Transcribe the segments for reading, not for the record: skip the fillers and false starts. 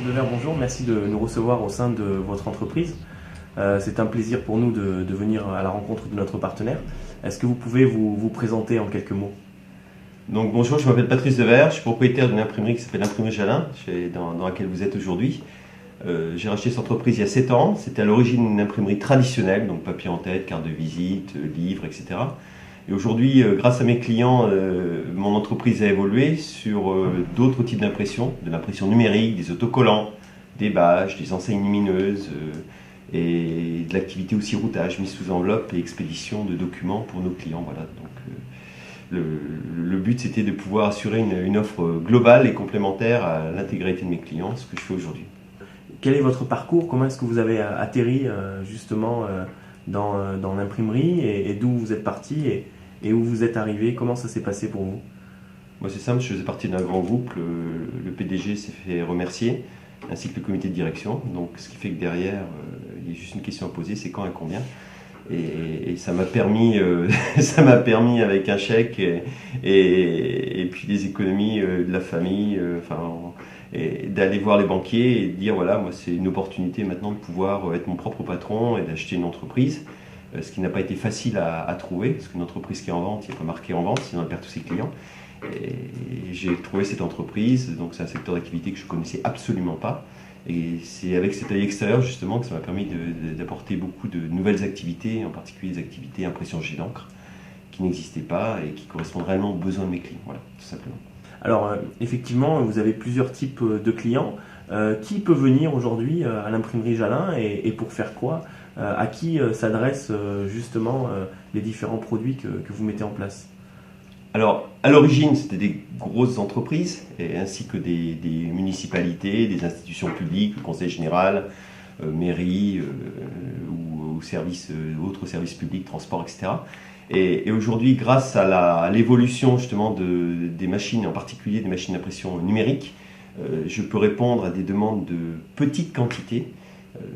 Monsieur Devers, bonjour. Merci de nous recevoir au sein de votre entreprise. C'est un plaisir pour nous de venir à la rencontre de notre partenaire. Est-ce que vous pouvez vous présenter en quelques mots? Donc bonjour, je m'appelle Patrice Devers, je suis propriétaire d'une imprimerie qui s'appelle l'Imprimerie Jalin, dans laquelle vous êtes aujourd'hui. J'ai racheté cette entreprise il y a 7 ans. C'était à l'origine une imprimerie traditionnelle, donc papier en tête, carte de visite, livres, etc. Et aujourd'hui, grâce à mes clients, mon entreprise a évolué sur d'autres types d'impression, de l'impression numérique, des autocollants, des badges, des enseignes lumineuses, et de l'activité aussi routage, mise sous enveloppe et expédition de documents pour nos clients. Voilà. Donc, le but, c'était de pouvoir assurer une offre globale et complémentaire à l'intégralité de mes clients, ce que je fais aujourd'hui. Quel est votre parcours? Comment est-ce que vous avez atterri justement dans l'imprimerie et d'où vous êtes parti et où vous êtes arrivé? Comment ça s'est passé pour vous? Moi, c'est simple, je faisais partie d'un grand groupe, le PDG s'est fait remercier, ainsi que le comité de direction. Donc, ce qui fait que derrière, il y a juste une question à poser, c'est quand et combien. Et ça m'a permis, avec un chèque et puis des économies de la famille, et d'aller voir les banquiers et de dire voilà, moi c'est une opportunité maintenant de pouvoir être mon propre patron et d'acheter une entreprise, ce qui n'a pas été facile à trouver, parce qu'une entreprise qui est en vente, il n'y a pas marqué en vente, sinon elle perd tous ses clients. Et j'ai trouvé cette entreprise, donc c'est un secteur d'activité que je ne connaissais absolument pas. Et c'est avec cet œil extérieur justement que ça m'a permis d'apporter beaucoup de nouvelles activités, en particulier des activités impression jet d'encre, qui n'existaient pas et qui correspondent réellement aux besoins de mes clients. Voilà, tout simplement. Alors effectivement, vous avez plusieurs types de clients. Qui peut venir aujourd'hui à l'imprimerie Jalin et pour faire quoi? À qui s'adressent justement les différents produits que vous mettez en place? Alors, à l'origine, c'était des grosses entreprises, ainsi que des municipalités, des institutions publiques, le conseil général, mairie ou autres services publics, transports, etc. Et aujourd'hui, grâce à l'évolution justement des machines, en particulier des machines d'impression numérique, je peux répondre à des demandes de petites quantités,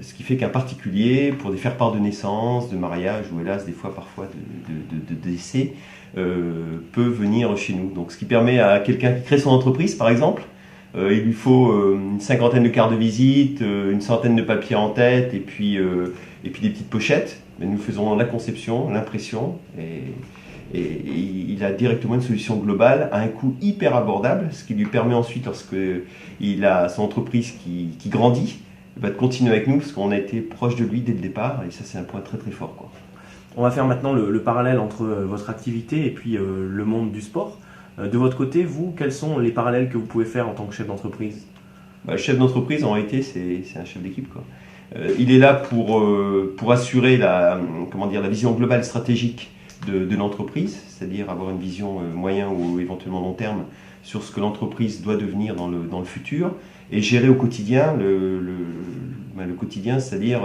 ce qui fait qu'un particulier, pour des faire-part de naissance, de mariage ou hélas des fois parfois de décès, peut venir chez nous. Donc, ce qui permet à quelqu'un qui crée son entreprise, par exemple, il lui faut une cinquantaine de cartes de visite, une centaine de papiers en tête et puis des petites pochettes. Mais nous faisons la conception, l'impression et il a directement une solution globale à un coût hyper abordable, ce qui lui permet ensuite, lorsque il a son entreprise qui grandit, de continuer avec nous parce qu'on a été proche de lui dès le départ et ça c'est un point très très fort, quoi. On va faire maintenant le parallèle entre votre activité et puis le monde du sport. De votre côté, vous, quels sont les parallèles que vous pouvez faire en tant que chef d'entreprise? Le chef d'entreprise, en réalité, c'est un chef d'équipe, quoi. Il est là pour assurer la vision globale stratégique de l'entreprise, c'est-à-dire avoir une vision moyen ou éventuellement long terme sur ce que l'entreprise doit devenir dans le futur, et gérer au quotidien le quotidien, c'est-à-dire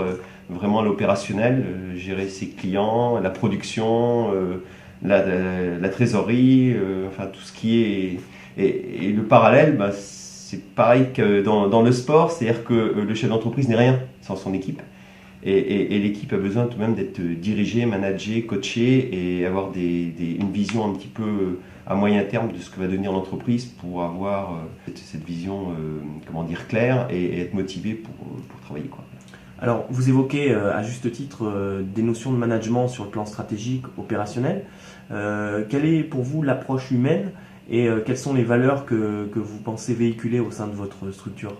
vraiment l'opérationnel, gérer ses clients, la production, la trésorerie, enfin tout ce qui est... Et le parallèle, c'est pareil que dans le sport, c'est-à-dire que le chef d'entreprise n'est rien sans son équipe. Et l'équipe a besoin tout de même d'être dirigée, managée, coachée et avoir une vision un petit peu à moyen terme de ce que va devenir l'entreprise pour avoir cette vision claire et être motivé pour travailler, quoi. Alors, vous évoquez à juste titre des notions de management sur le plan stratégique, opérationnel. Quelle est pour vous l'approche humaine et quelles sont les valeurs que vous pensez véhiculer au sein de votre structure?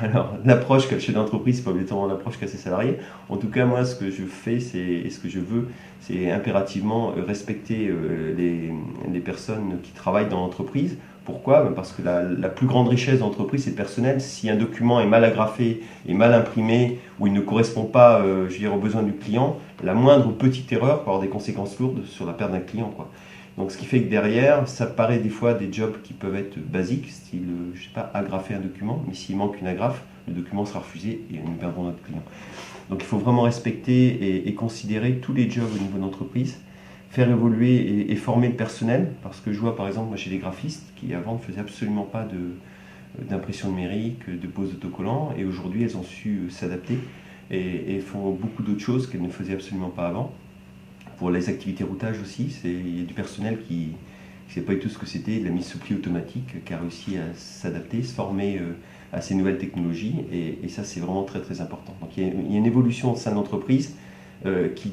Alors, l'approche qu'a le chef d'entreprise, c'est pas obligatoirement l'approche qu'a ses salariés. En tout cas, moi, ce que je fais, et ce que je veux, c'est impérativement respecter les personnes qui travaillent dans l'entreprise. Pourquoi? Parce que la plus grande richesse de l'entreprise, c'est le personnel. Si un document est mal agrafé, est mal imprimé, ou il ne correspond pas, aux besoins du client, la moindre petite erreur peut avoir des conséquences lourdes sur la perte d'un client, quoi. Donc, ce qui fait que derrière, ça paraît des fois des jobs qui peuvent être basiques, style, agrafer un document, mais s'il manque une agrafe, le document sera refusé et nous perdrons notre client. Donc, il faut vraiment respecter et considérer tous les jobs au niveau de l'entreprise, faire évoluer et former le personnel, parce que je vois par exemple, moi j'ai des graphistes qui avant ne faisaient absolument pas d'impression numérique, de pose d'autocollants, et aujourd'hui elles ont su s'adapter et font beaucoup d'autres choses qu'elles ne faisaient absolument pas avant. Pour les activités routage aussi, il y a du personnel qui ne savait pas du tout ce que c'était, de la mise sous pli automatique, qui a réussi à s'adapter, se former à ces nouvelles technologies, et ça c'est vraiment très très important. Donc il y a une évolution au sein de l'entreprise qui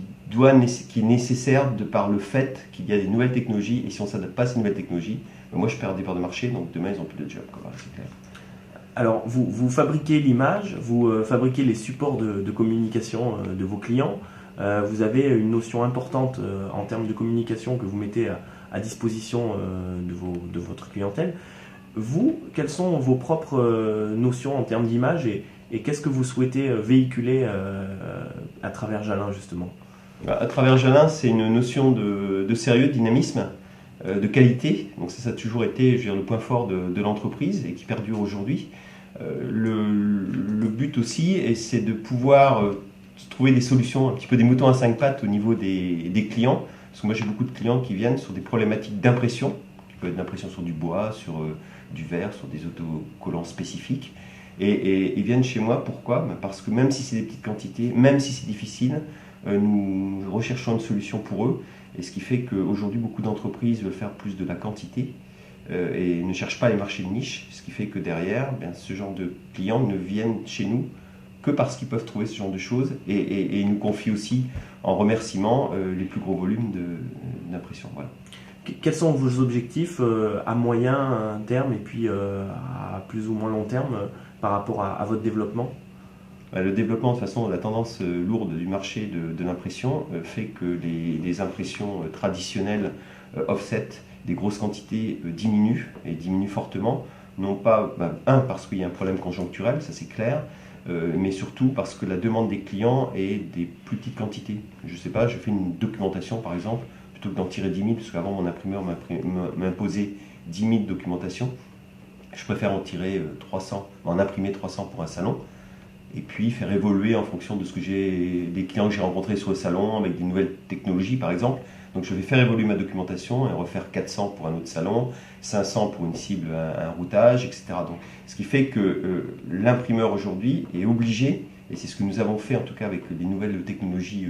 est nécessaire de par le fait qu'il y a des nouvelles technologies, et si on ne s'adapte pas à ces nouvelles technologies, moi je perds des parts de marché, donc demain ils n'ont plus de job, quoi, c'est clair. Alors, vous fabriquez l'image, vous fabriquez les supports de communication de vos clients. Vous avez une notion importante en termes de communication que vous mettez à disposition de votre clientèle. Vous, quelles sont vos propres notions en termes d'image et qu'est-ce que vous souhaitez véhiculer à travers Jalin, justement? À travers Jalin, c'est une notion de sérieux, de dynamisme, de qualité. Donc ça a toujours été, je veux dire, le point fort de l'entreprise et qui perdure aujourd'hui. Le but aussi, c'est de pouvoir trouver des solutions, un petit peu des moutons à 5 pattes au niveau des clients. Parce que moi j'ai beaucoup de clients qui viennent sur des problématiques d'impression, qui peuvent être d'impression sur du bois, sur du verre, sur des autocollants spécifiques. Et ils viennent chez moi, pourquoi? Parce que même si c'est des petites quantités, même si c'est difficile, nous recherchons une solution pour eux. Et ce qui fait qu'aujourd'hui beaucoup d'entreprises veulent faire plus de la quantité et ne cherchent pas les marchés de niche. Ce qui fait que derrière, ce genre de clients ne viennent chez nous que parce qu'ils peuvent trouver ce genre de choses et ils nous confient aussi en remerciement les plus gros volumes d'impression. Voilà. Quels sont vos objectifs à moyen terme et puis à plus ou moins long terme par rapport à votre développement? Le développement, de toute façon, la tendance lourde du marché de l'impression fait que les impressions traditionnelles offset, des grosses quantités, diminuent et diminuent fortement. Non pas, parce qu'il y a un problème conjoncturel, ça c'est clair, mais surtout parce que la demande des clients est des plus petites quantités. Je ne sais pas, je fais une documentation par exemple, plutôt que d'en tirer 10 000, parce qu'avant mon imprimeur m'imposait 10 000 documentations, je préfère en tirer 300, en imprimer 300 pour un salon, et puis faire évoluer en fonction de ce que des clients que j'ai rencontrés sur le salon, avec des nouvelles technologies par exemple. Donc je vais faire évoluer ma documentation et refaire 400 pour un autre salon, 500 pour une cible, un routage, etc. Donc, ce qui fait que l'imprimeur aujourd'hui est obligé, et c'est ce que nous avons fait en tout cas avec les nouvelles technologies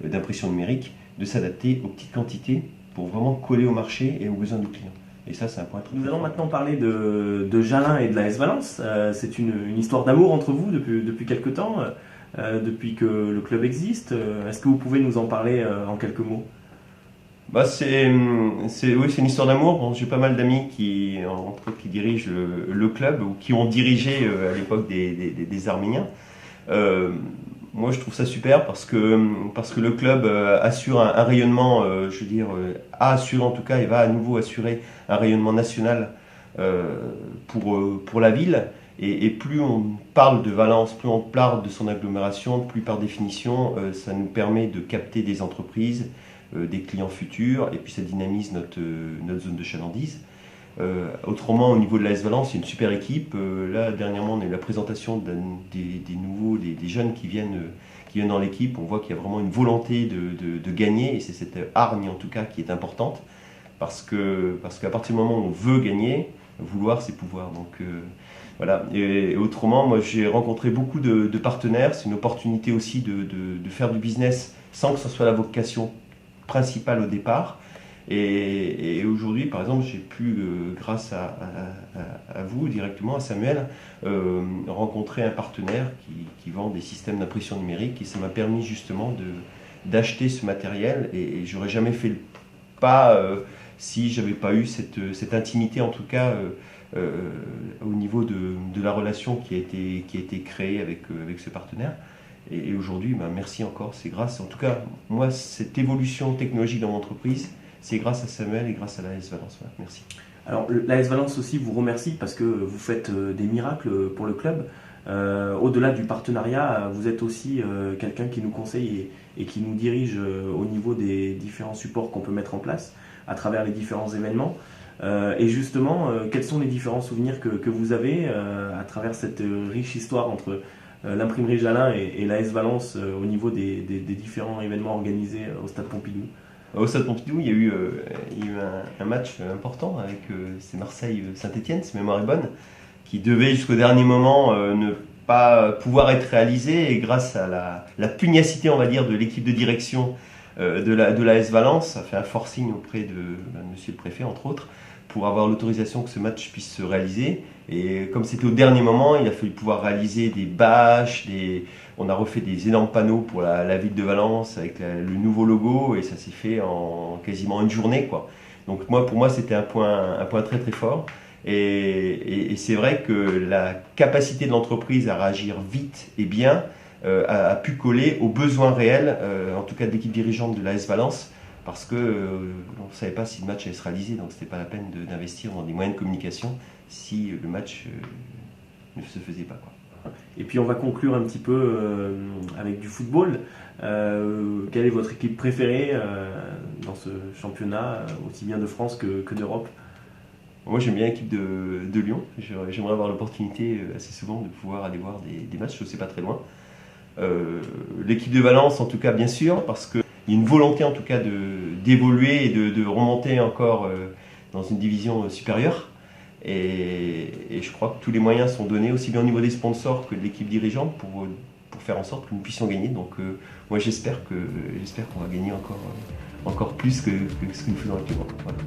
d'impression numérique, de s'adapter aux petites quantités pour vraiment coller au marché et aux besoins du client. Et ça, c'est un point très Nous allons fort. maintenant parler de Jalin et de l'AS Valence. C'est une histoire d'amour entre vous depuis quelque temps, depuis que le club existe. Est-ce que vous pouvez nous en parler en quelques mots? C'est une histoire d'amour. Bon, j'ai pas mal d'amis entre autres, qui dirigent le club ou qui ont dirigé à l'époque des Arméniens. Moi, je trouve ça super parce que le club assure un rayonnement, je veux dire, a assuré en tout cas et va à nouveau assurer un rayonnement national pour la ville. Et plus on parle de Valence, plus on parle de son agglomération, plus par définition, ça nous permet de capter des entreprises, des clients futurs, et puis ça dynamise notre zone de chalandise. Autrement, au niveau de l'AS Valence, c'est une super équipe. Là, dernièrement, on a eu la présentation des jeunes qui viennent dans l'équipe. On voit qu'il y a vraiment une volonté de gagner, et c'est cette hargne en tout cas qui est importante, parce qu'à partir du moment où on veut gagner, vouloir c'est pouvoir. Donc voilà. Et autrement, moi j'ai rencontré beaucoup de partenaires. C'est une opportunité aussi de faire du business sans que ce soit la vocation principale au départ. Et aujourd'hui, par exemple, j'ai pu, grâce à vous directement, à Samuel, rencontrer un partenaire qui vend des systèmes d'impression numérique, et ça m'a permis justement d'acheter ce matériel, et j'aurais jamais fait le pas si j'avais pas eu cette intimité, en tout cas au niveau de la relation qui a été créée avec ce partenaire. Et aujourd'hui, merci encore, c'est grâce, en tout cas, moi, cette évolution technologique dans mon entreprise, c'est grâce à Samuel et grâce à l'AS Valence. Voilà, merci. Alors, l'AS Valence aussi vous remercie parce que vous faites des miracles pour le club. Au-delà du partenariat, vous êtes aussi quelqu'un qui nous conseille et qui nous dirige au niveau des différents supports qu'on peut mettre en place à travers les différents événements. Et justement, quels sont les différents souvenirs que vous avez à travers cette riche histoire entre l'imprimerie Jalin et l'AS Valence au niveau des différents événements organisés au Stade Pompidou? Au Stade Pompidou, il y a eu un match important avec c'est Marseille-Saint-Étienne, si ma mémoire est bonne, qui devait jusqu'au dernier moment ne pas pouvoir être réalisé, et grâce à la pugnacité, on va dire, de l'équipe de direction de l'AS Valence a fait un forcing auprès de monsieur le préfet, entre autres, pour avoir l'autorisation que ce match puisse se réaliser. Et comme c'était au dernier moment, il a fallu pouvoir réaliser des bâches, on a refait des énormes panneaux pour la ville de Valence avec le nouveau logo, et ça s'est fait en quasiment une journée, quoi. Donc pour moi c'était un point très très fort. Et c'est vrai que la capacité de l'entreprise à réagir vite et bien a pu coller aux besoins réels, en tout cas de l'équipe dirigeante de l'AS Valence, parce qu'on ne savait pas si le match allait se réaliser, donc c'était pas la peine d'investir dans des moyens de communication si le match ne se faisait pas, quoi. Et puis on va conclure un petit peu avec du football. Quelle est votre équipe préférée dans ce championnat, aussi bien de France que d'Europe? Moi j'aime bien l'équipe de Lyon. J'aimerais avoir l'opportunité assez souvent de pouvoir aller voir des matchs, je ne sais pas très loin. L'équipe de Valence en tout cas bien sûr, parce qu'il y a une volonté en tout cas d'évoluer et de remonter encore dans une division supérieure. Et je crois que tous les moyens sont donnés, aussi bien au niveau des sponsors que de l'équipe dirigeante, pour faire en sorte que nous puissions gagner. Donc moi j'espère qu'on va gagner encore plus que ce que nous faisons actuellement. Voilà.